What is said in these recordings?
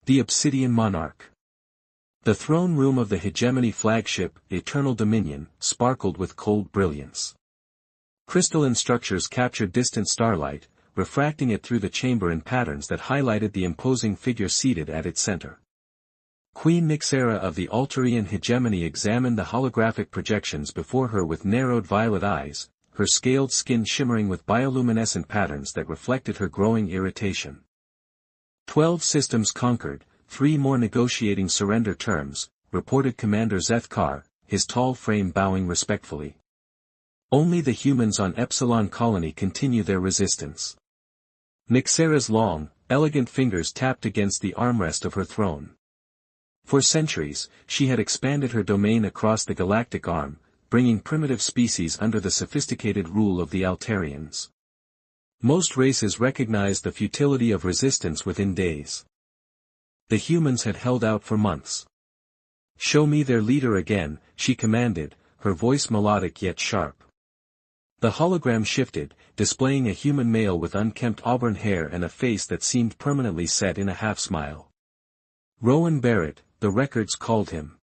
The Obsidian Monarch. The throne room of the hegemony flagship, Eternal Dominion, sparkled with cold brilliance. Crystalline structures captured distant starlight, refracting it through the chamber in patterns that highlighted the imposing figure seated at its center. Queen Nyxera of the Altarian hegemony examined the holographic projections before her with narrowed violet eyes, her scaled skin shimmering with bioluminescent patterns that reflected her growing irritation. 12 systems conquered, 3 more negotiating surrender terms, reported Commander Zethkar, his tall frame bowing respectfully. Only the humans on Epsilon Colony continue their resistance. Nyxera's long, elegant fingers tapped against the armrest of her throne. For centuries, she had expanded her domain across the galactic arm, bringing primitive species under the sophisticated rule of the Altarians. Most races recognized the futility of resistance within days. The humans had held out for months. "Show me their leader again," she commanded, her voice melodic yet sharp. The hologram shifted, displaying a human male with unkempt auburn hair and a face that seemed permanently set in a half-smile. Rowan Barrett, the records called him.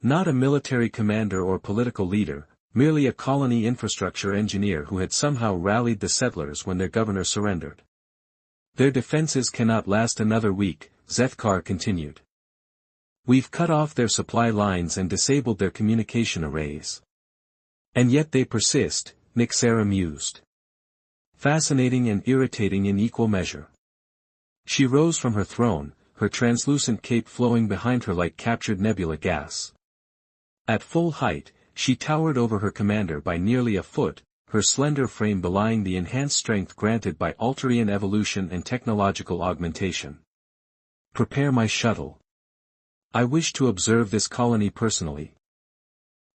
Not a military commander or political leader, merely a colony infrastructure engineer who had somehow rallied the settlers when their governor surrendered. "Their defenses cannot last another week," Zethkar continued. "We've cut off their supply lines and disabled their communication arrays. And yet they persist," Nyxera mused. "Fascinating and irritating in equal measure." She rose from her throne, her translucent cape flowing behind her like captured nebula gas. At full height, she towered over her commander by nearly a foot, her slender frame belying the enhanced strength granted by Altarian evolution and technological augmentation. "Prepare my shuttle. I wish to observe this colony personally."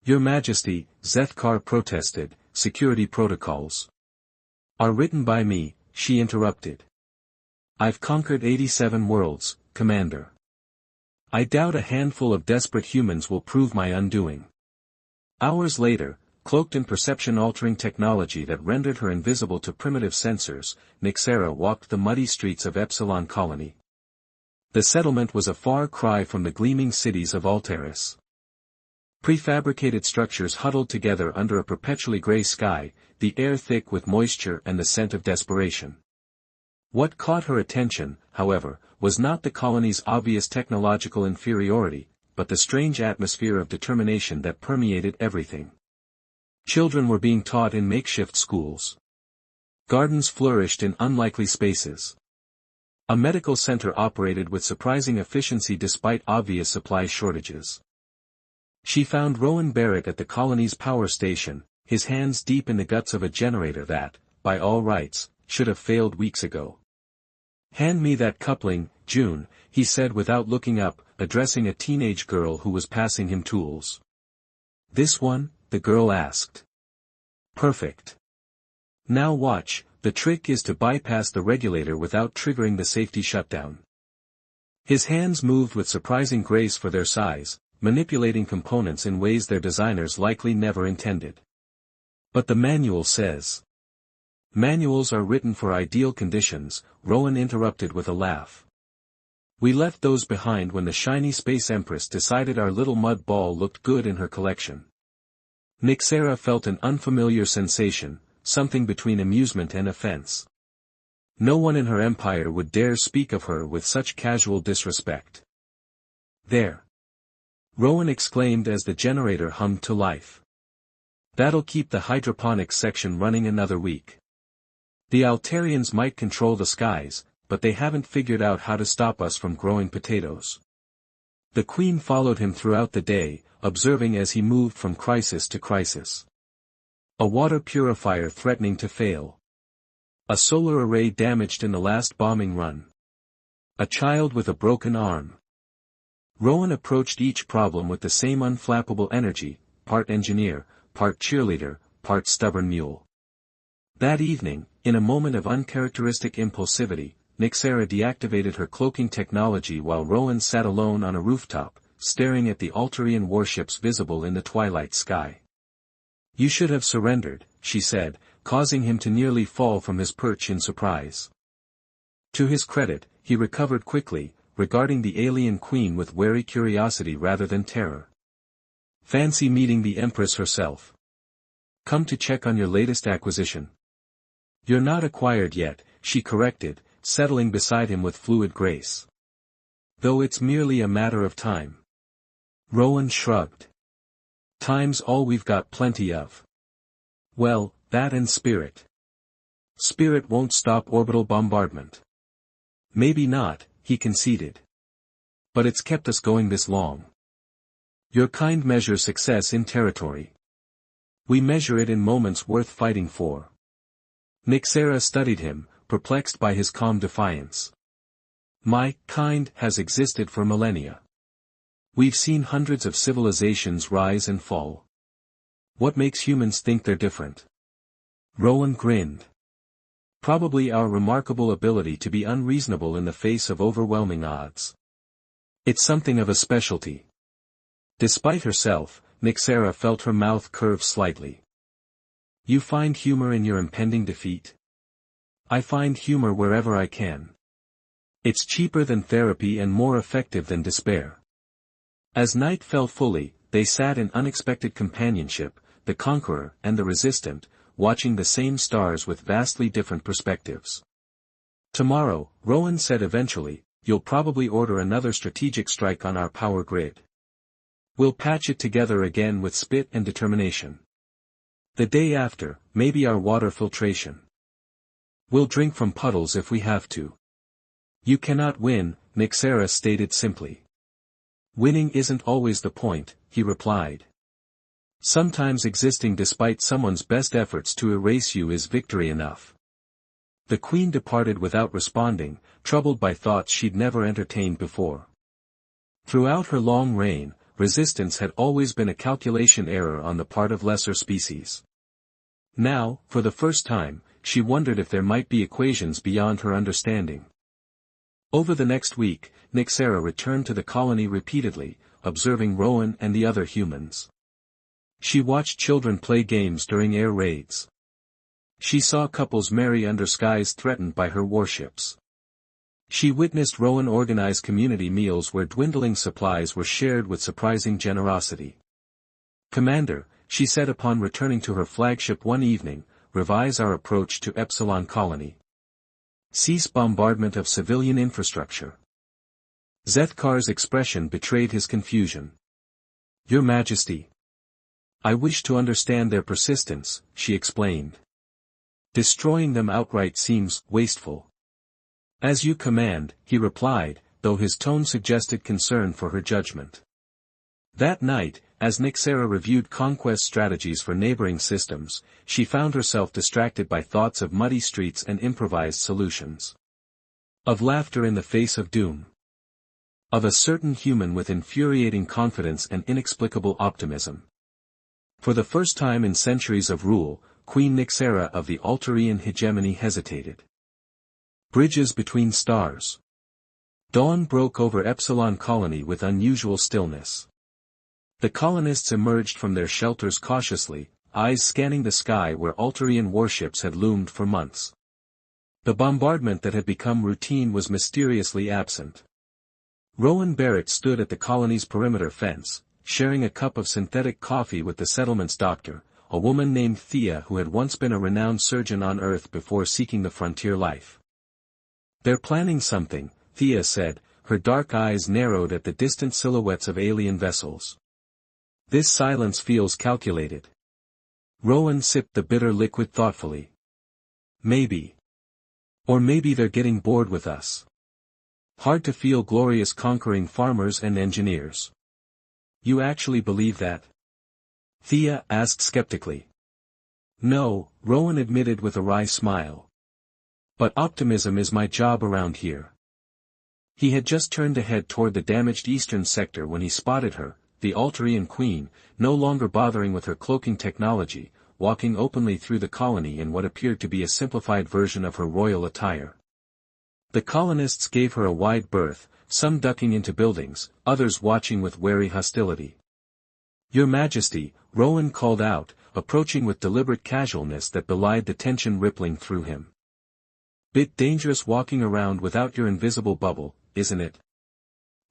"Your Majesty," Zethkar protested, "security protocols are written by me," she interrupted. "I've conquered 87 worlds, Commander. I doubt a handful of desperate humans will prove my undoing." Hours later, cloaked in perception-altering technology that rendered her invisible to primitive sensors, Nyxera walked the muddy streets of Epsilon Colony. The settlement was a far cry from the gleaming cities of Altaris. Prefabricated structures huddled together under a perpetually gray sky, the air thick with moisture and the scent of desperation. What caught her attention, however, was not the colony's obvious technological inferiority, but the strange atmosphere of determination that permeated everything. Children were being taught in makeshift schools. Gardens flourished in unlikely spaces. A medical center operated with surprising efficiency despite obvious supply shortages. She found Rowan Barrett at the colony's power station, his hands deep in the guts of a generator that, by all rights, should have failed weeks ago. "Hand me that coupling, June," he said without looking up, addressing a teenage girl who was passing him tools. "This one?" the girl asked. "Perfect. Now watch, the trick is to bypass the regulator without triggering the safety shutdown." His hands moved with surprising grace for their size, manipulating components in ways their designers likely never intended. "But the manual says." "Manuals are written for ideal conditions," Rowan interrupted with a laugh. "We left those behind when the shiny Space Empress decided our little mud ball looked good in her collection." Nyxera felt an unfamiliar sensation, something between amusement and offense. No one in her empire would dare speak of her with such casual disrespect. "There!" Rowan exclaimed as the generator hummed to life. "That'll keep the hydroponics section running another week. The Altarians might control the skies, but they haven't figured out how to stop us from growing potatoes." The Queen followed him throughout the day, observing as he moved from crisis to crisis. A water purifier threatening to fail. A solar array damaged in the last bombing run. A child with a broken arm. Rowan approached each problem with the same unflappable energy, part engineer, part cheerleader, part stubborn mule. That evening, in a moment of uncharacteristic impulsivity, Nyxera deactivated her cloaking technology while Rowan sat alone on a rooftop, staring at the Altarian warships visible in the twilight sky. "You should have surrendered," she said, causing him to nearly fall from his perch in surprise. To his credit, he recovered quickly, regarding the alien queen with wary curiosity rather than terror. "Fancy meeting the Empress herself. Come to check on your latest acquisition." "You're not acquired yet," she corrected, settling beside him with fluid grace. "Though it's merely a matter of time." Rowan shrugged. "Time's all we've got plenty of." "Well, that and spirit. Spirit won't stop orbital bombardment." "Maybe not," he conceded. "But it's kept us going this long. Your kind measures success in territory. We measure it in moments worth fighting for." Nixera studied him, perplexed by his calm defiance. "My kind has existed for millennia. We've seen hundreds of civilizations rise and fall. What makes humans think they're different?" Rowan grinned. "Probably our remarkable ability to be unreasonable in the face of overwhelming odds. It's something of a specialty." Despite herself, Nixera felt her mouth curve slightly. "You find humor in your impending defeat?" "I find humor wherever I can. It's cheaper than therapy and more effective than despair." As night fell fully, they sat in unexpected companionship, the conqueror and the resistant, watching the same stars with vastly different perspectives. "Tomorrow," Rowan said eventually, "you'll probably order another strategic strike on our power grid. We'll patch it together again with spit and determination. The day after, maybe our water filtration. We'll drink from puddles if we have to." "You cannot win," Nixera stated simply. "Winning isn't always the point," he replied. "Sometimes existing despite someone's best efforts to erase you is victory enough." The queen departed without responding, troubled by thoughts she'd never entertained before. Throughout her long reign, resistance had always been a calculation error on the part of lesser species. Now, for the first time, she wondered if there might be equations beyond her understanding. Over the next week, Nixera returned to the colony repeatedly, observing Rowan and the other humans. She watched children play games during air raids. She saw couples marry under skies threatened by her warships. She witnessed Rowan organize community meals where dwindling supplies were shared with surprising generosity. "Commander," she said upon returning to her flagship one evening, "revise our approach to Epsilon Colony. Cease bombardment of civilian infrastructure." Zethkar's expression betrayed his confusion. "Your Majesty. I wish to understand their persistence," she explained. "Destroying them outright seems wasteful." "As you command," he replied, though his tone suggested concern for her judgment. That night, as Nixera reviewed conquest strategies for neighboring systems, she found herself distracted by thoughts of muddy streets and improvised solutions. Of laughter in the face of doom. Of a certain human with infuriating confidence and inexplicable optimism. For the first time in centuries of rule, Queen Nixera of the Alterian hegemony hesitated. Bridges between stars. Dawn broke over Epsilon Colony with unusual stillness. The colonists emerged from their shelters cautiously, eyes scanning the sky where Alterian warships had loomed for months. The bombardment that had become routine was mysteriously absent. Rowan Barrett stood at the colony's perimeter fence, sharing a cup of synthetic coffee with the settlement's doctor, a woman named Thea who had once been a renowned surgeon on Earth before seeking the frontier life. "They're planning something," Thea said, her dark eyes narrowed at the distant silhouettes of alien vessels. "This silence feels calculated." Rowan sipped the bitter liquid thoughtfully. "Maybe. Or maybe they're getting bored with us. Hard to feel glorious conquering farmers and engineers." "You actually believe that?" Thea asked skeptically. "No," Rowan admitted with a wry smile. "But optimism is my job around here." He had just turned to head toward the damaged eastern sector when he spotted her, the Alterian queen, no longer bothering with her cloaking technology, walking openly through the colony in what appeared to be a simplified version of her royal attire. The colonists gave her a wide berth, some ducking into buildings, others watching with wary hostility. "Your Majesty," Rowan called out, approaching with deliberate casualness that belied the tension rippling through him. "Bit dangerous walking around without your invisible bubble, isn't it?"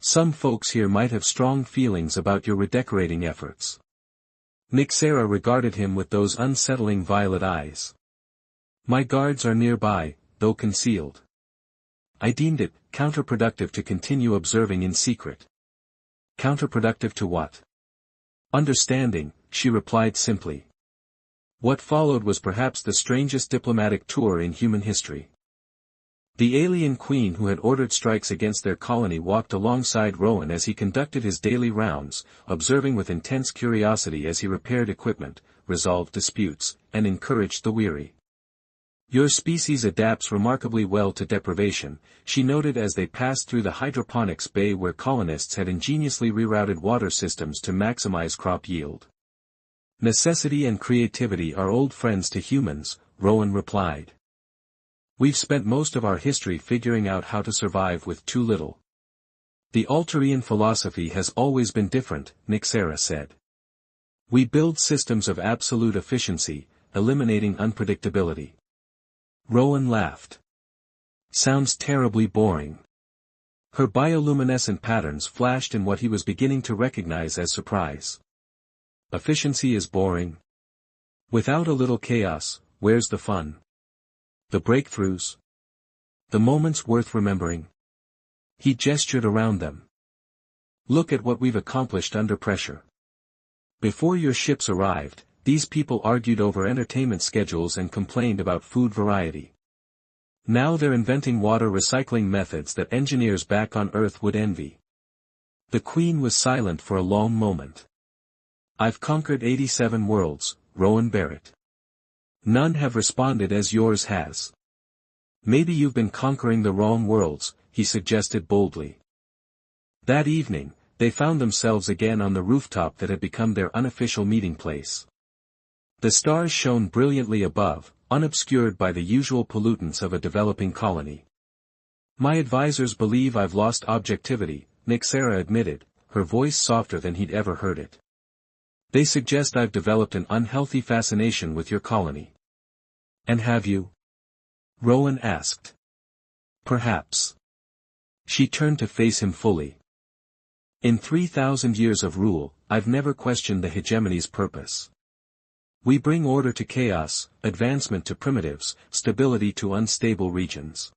Some folks here might have strong feelings about your redecorating efforts. Nyxera regarded him with those unsettling violet eyes. My guards are nearby, though concealed. I deemed it counterproductive to continue observing in secret. Counterproductive to what? Understanding, she replied simply. What followed was perhaps the strangest diplomatic tour in human history. The alien queen who had ordered strikes against their colony walked alongside Rowan as he conducted his daily rounds, observing with intense curiosity as he repaired equipment, resolved disputes, and encouraged the weary. Your species adapts remarkably well to deprivation, she noted as they passed through the hydroponics bay where colonists had ingeniously rerouted water systems to maximize crop yield. Necessity and creativity are old friends to humans, Rowan replied. We've spent most of our history figuring out how to survive with too little. The Alterian philosophy has always been different, Nyxera said. We build systems of absolute efficiency, eliminating unpredictability. Rowan laughed. Sounds terribly boring. Her bioluminescent patterns flashed in what he was beginning to recognize as surprise. Efficiency is boring. Without a little chaos, where's the fun? The breakthroughs? The moments worth remembering? He gestured around them. Look at what we've accomplished under pressure. Before your ships arrived, these people argued over entertainment schedules and complained about food variety. Now they're inventing water recycling methods that engineers back on Earth would envy. The Queen was silent for a long moment. I've conquered 87 worlds, Rowan Barrett. None have responded as yours has. Maybe you've been conquering the wrong worlds, he suggested boldly. That evening, they found themselves again on the rooftop that had become their unofficial meeting place. The stars shone brilliantly above, unobscured by the usual pollutants of a developing colony. My advisors believe I've lost objectivity, Nyxera admitted, her voice softer than he'd ever heard it. They suggest I've developed an unhealthy fascination with your colony. And have you? Rowan asked. Perhaps. She turned to face him fully. In 3,000 years of rule, I've never questioned the hegemony's purpose. We bring order to chaos, advancement to primitives, stability to unstable regions.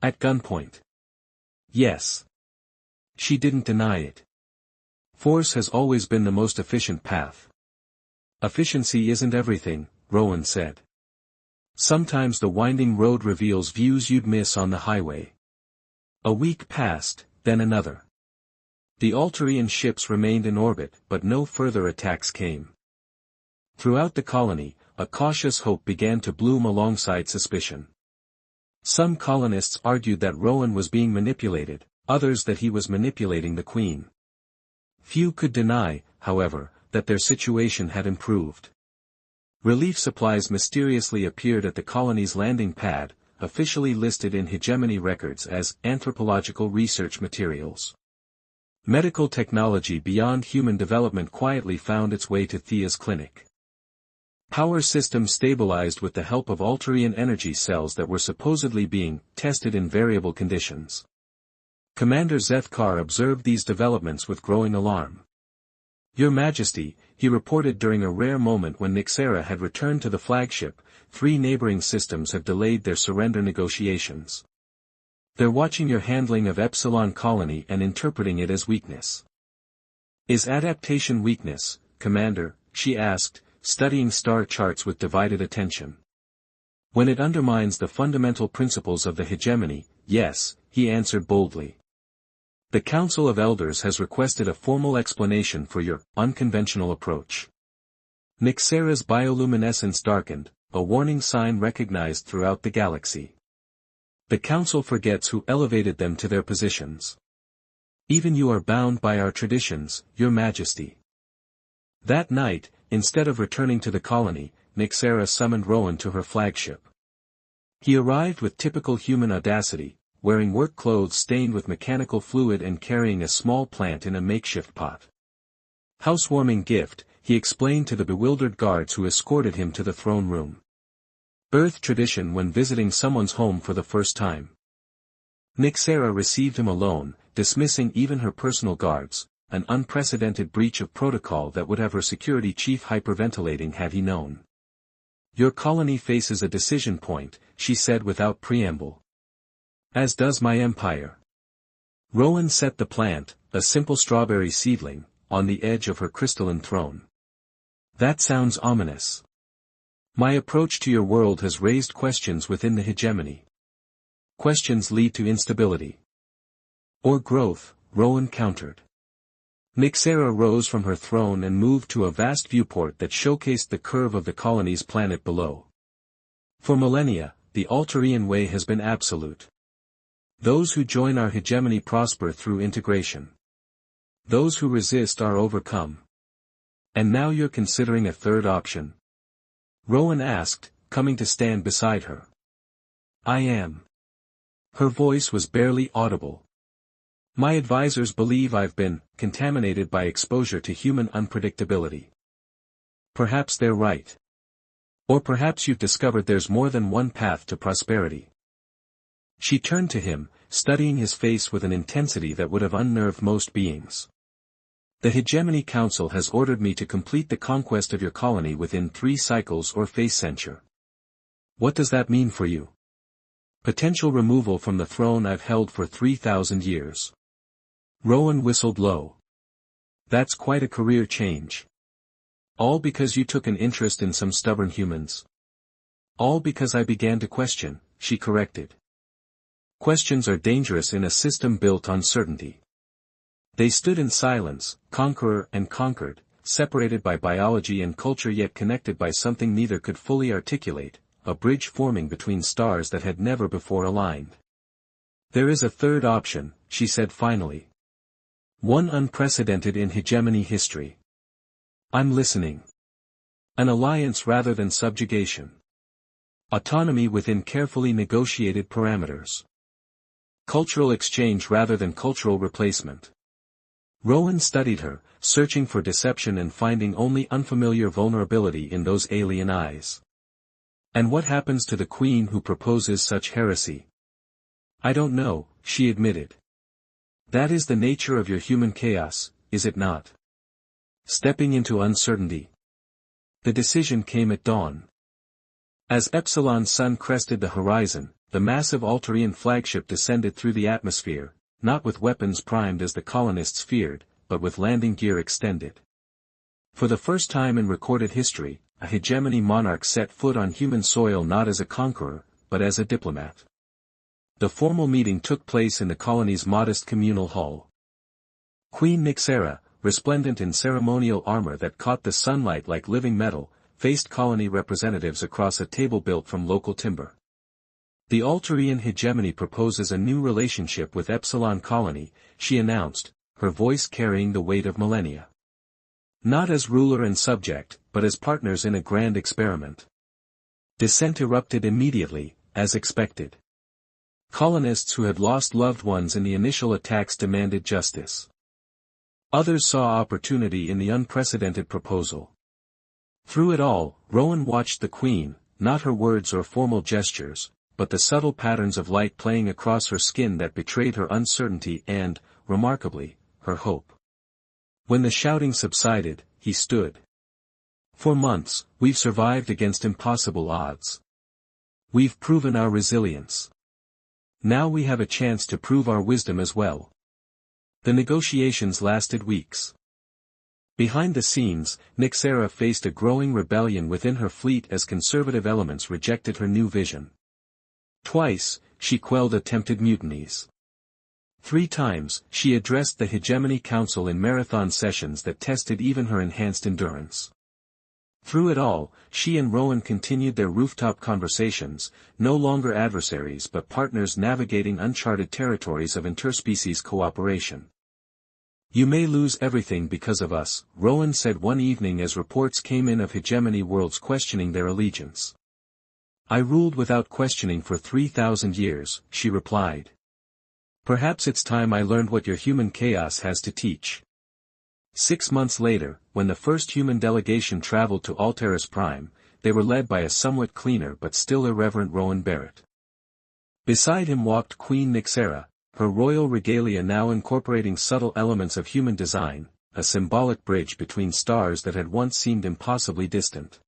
At gunpoint. Yes. She didn't deny it. Force has always been the most efficient path. Efficiency isn't everything, Rowan said. Sometimes the winding road reveals views you'd miss on the highway. A week passed, then another. The Alterian ships remained in orbit, but no further attacks came. Throughout the colony, a cautious hope began to bloom alongside suspicion. Some colonists argued that Rowan was being manipulated, others that he was manipulating the Queen. Few could deny, however, that their situation had improved. Relief supplies mysteriously appeared at the colony's landing pad, officially listed in hegemony records as anthropological research materials. Medical technology beyond human development quietly found its way to Thea's clinic. Power systems stabilized with the help of Alterian energy cells that were supposedly being tested in variable conditions. Commander Zethkar observed these developments with growing alarm. Your Majesty, he reported during a rare moment when Nyxera had returned to the flagship, 3 neighboring systems have delayed their surrender negotiations. They're watching your handling of Epsilon Colony and interpreting it as weakness. Is adaptation weakness, Commander? She asked, studying star charts with divided attention. When it undermines the fundamental principles of the hegemony, yes, he answered boldly. The Council of Elders has requested a formal explanation for your unconventional approach. Nyxera's bioluminescence darkened, a warning sign recognized throughout the galaxy. The Council forgets who elevated them to their positions. Even you are bound by our traditions, Your Majesty. That night, instead of returning to the colony, Nyxera summoned Rowan to her flagship. He arrived with typical human audacity, wearing work clothes stained with mechanical fluid and carrying a small plant in a makeshift pot. Housewarming gift, he explained to the bewildered guards who escorted him to the throne room. Earth tradition when visiting someone's home for the first time. Nyxera received him alone, dismissing even her personal guards, an unprecedented breach of protocol that would have her security chief hyperventilating had he known. "Your colony faces a decision point," she said without preamble. "As does my empire." Rowan set the plant, a simple strawberry seedling, on the edge of her crystalline throne. "That sounds ominous. My approach to your world has raised questions within the hegemony. Questions lead to instability. Or growth," Rowan countered. Nyxera rose from her throne and moved to a vast viewport that showcased the curve of the colony's planet below. "For millennia, the Alterian way has been absolute. Those who join our hegemony prosper through integration. Those who resist are overcome. And now you're considering a third option?" Rowan asked, coming to stand beside her. "I am." Her voice was barely audible. "My advisors believe I've been contaminated by exposure to human unpredictability. Perhaps they're right. Or perhaps you've discovered there's more than one path to prosperity." She turned to him, studying his face with an intensity that would have unnerved most beings. "The Hegemony Council has ordered me to complete the conquest of your colony within 3 cycles or face censure. What does that mean for you?" "Potential removal from the throne I've held for 3,000 years. Rowan whistled low. "That's quite a career change. All because you took an interest in some stubborn humans?" "All because I began to question," she corrected. "Questions are dangerous in a system built on certainty." They stood in silence, conqueror and conquered, separated by biology and culture yet connected by something neither could fully articulate, a bridge forming between stars that had never before aligned. "There is a third option," she said finally. "One unprecedented in hegemony history. I'm listening. An alliance rather than subjugation. Autonomy within carefully negotiated parameters. Cultural exchange rather than cultural replacement." Rowan studied her, searching for deception and finding only unfamiliar vulnerability in those alien eyes. "And what happens to the queen who proposes such heresy?" "I don't know," she admitted. "That is the nature of your human chaos, is it not? Stepping into uncertainty." The decision came at dawn. As Epsilon's sun crested the horizon, the massive Alterian flagship descended through the atmosphere, not with weapons primed as the colonists feared, but with landing gear extended. For the first time in recorded history, a hegemony monarch set foot on human soil not as a conqueror, but as a diplomat. The formal meeting took place in the colony's modest communal hall. Queen Nyxera, resplendent in ceremonial armor that caught the sunlight like living metal, faced colony representatives across a table built from local timber. "The Alterian hegemony proposes a new relationship with Epsilon Colony," she announced, her voice carrying the weight of millennia. "Not as ruler and subject, but as partners in a grand experiment." Dissent erupted immediately, as expected. Colonists who had lost loved ones in the initial attacks demanded justice. Others saw opportunity in the unprecedented proposal. Through it all, Rowan watched the Queen, not her words or formal gestures, but the subtle patterns of light playing across her skin that betrayed her uncertainty and, remarkably, her hope. When the shouting subsided, he stood. "For months, we've survived against impossible odds. We've proven our resilience. Now we have a chance to prove our wisdom as well." The negotiations lasted weeks. Behind the scenes, Nyxera faced a growing rebellion within her fleet as conservative elements rejected her new vision. Twice, she quelled attempted mutinies. 3 times, she addressed the Hegemony Council in marathon sessions that tested even her enhanced endurance. Through it all, she and Rowan continued their rooftop conversations, no longer adversaries but partners navigating uncharted territories of interspecies cooperation. "You may lose everything because of us," Rowan said one evening as reports came in of hegemony worlds questioning their allegiance. "I ruled without questioning for 3,000 years, she replied. "Perhaps it's time I learned what your human chaos has to teach." 6 months later, when the first human delegation traveled to Alteris Prime, they were led by a somewhat cleaner but still irreverent Rowan Barrett. Beside him walked Queen Nyxera, her royal regalia now incorporating subtle elements of human design, a symbolic bridge between stars that had once seemed impossibly distant.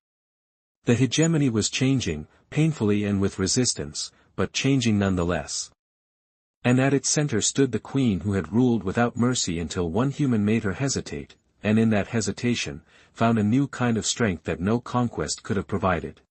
The hegemony was changing, painfully and with resistance, but changing nonetheless. And at its center stood the queen who had ruled without mercy until one human made her hesitate, and in that hesitation, found a new kind of strength that no conquest could have provided.